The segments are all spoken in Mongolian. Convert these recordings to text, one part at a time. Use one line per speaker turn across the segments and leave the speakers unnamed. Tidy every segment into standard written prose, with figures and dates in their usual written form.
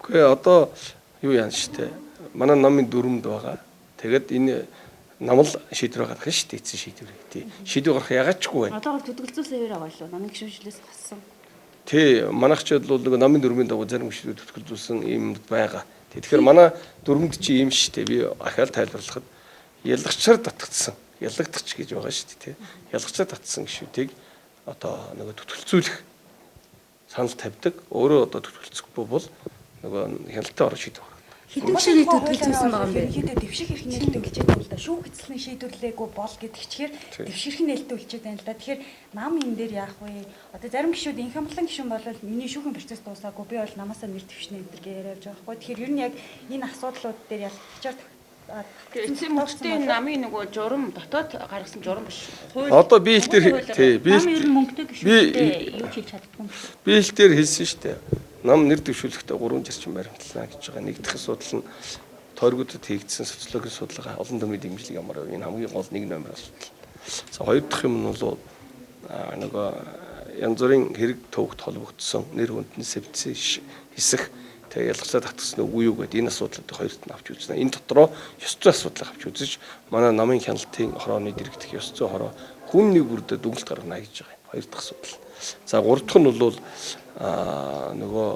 Гэхдээ одоо юу яана штэ. Манай намын дүрмэнд байгаа. Тэгээд энэ намал шийдвэр гаргах нь штэ эцсийн шийдвэр. Тий. Шийдвэр гаргах ягаачгүй байна.
Одоо төтгөлзүүлсэн хэвээр байгаа шүү. Намын гишүүнчлээс гарсан.
Тий, манайхчууд бол нэг намын дүрмийн дагуу зарим гишүүд төтгөлзүүлсэн юм байгаа. Тэгэхээр манай дүрмэнд чи юм штэ. Би ахаал тайлбарлахад ялгчаар татгдсан. Ялгагдчих гэж байгаа штэ тий. Ялгчаар татсан гишүүдийг одоо нөгөө төтгөлзүүлэх санал тавьдаг. Өөрөө одоо төтгөлцөхгүй бол нөгөө хяналтаа ороо шийдвэр.
Хэдэн гишүүний төтгөлзүүлсэн байгаа юм бэ?
Ерөнхийдөө дэвших эрх нээлттэй үлчээд байна л да. Шүүх эцэслэн шийдвэрлээгүй бол гэдэг чигээр дэвших эрх нээлттэй үлчээд байна л да. Тэгэхээр нам энэ дээр яах вэ? Одоо зарим гишүүд инх амлан гишүүн бол миний шүүхийн процесс дуусаагүй би бол намаасаа нэр дэвшнэ энэ гэж яриад байгаа байхгүй. Тэгэхээр ер нь яг энэ асуудлууд дээр ялгчаар
эцсийн мөрчтэй намын нөгөө журам дотоод гаргасан журам биш.
Одоо би ил дээр тий би
нам ер нь мөнгөтэй гишүүдтэй юу хийж чаддгүй юм бэ?
би ил дээр хэлсэн штэ. Нам нэр дэвшүүлэхдээ 3 зарчим баримтлана гэж байгаа. Нэг дахь асуудал нь тойргуудад хийгдсэн социологийн судалгаа олон төмний дэмжлэг ямар вэ? Энэ хамгийн гол нэг номер асуудал. За хоёр дахь юм нь бол нөгөө янз бүрийн хэрэг төвөгт холбогдсон нэр хүндний сэвцэн хэсэх тэгээ ялгцаа татгсан үгүй юу гэдэг энэ асуудлуудыг хоёрт нь авч үзнэ. Энэ дотроо ёс зүйн асуудлыг авч үзэж манай намын хяналтын хорооны дэрэгдэх ёс зүйн хороо хүн нэг бүрдээ дүгнэлт гаргана гэж байгаа юм. Хоёр дахь асуудал. За гурав дахь нь бол нөгөө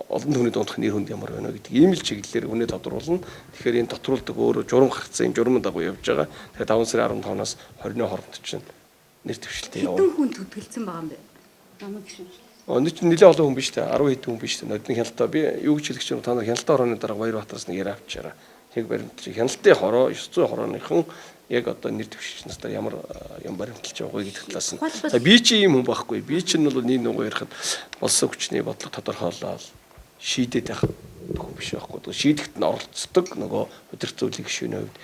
олон түмний дундх нэр хүнд ямар байна гэдэг ийм л чиглэлээр үнэ тодруулна. Тэгэхээр энэ дотруулдаг өөрөө журам гаргацсан энэ журмын дагуу явж байгаа. Тэгэхээр 5 сарын 15-наас 20-ны хооронд чинь нэр дэвшилтэй явна.
Хэдэн хүн төтгөлцсөн байгаа юм бэ? Намын гишүүнчлээс.
Оны чинь нэлээд олон хүн биш үү? 10 хэдэн хүн биш үү? Нодны хяналтаа би юу гэж хэлэх чинь та нар хяналтаа хорооны дараа Баярбаатараас нэг яриа авчаараа. Яг баримтлж хяналтын хороо, ёс зүйн хорооныхон яг одоо нэр дэвшигч настаа ямар юм баримталж байгаа вэ гэдэг талаас нь. За би чи ийм хүн байхгүй. Би чинь бол нэг нөгөө ярихад болсон хүчний бодлого тодорхойлоод шийдээд байх хүн биш байхгүй. Шийдэхт нь оролцдог нөгөө удирдах зүйлийн гишүүний хувьд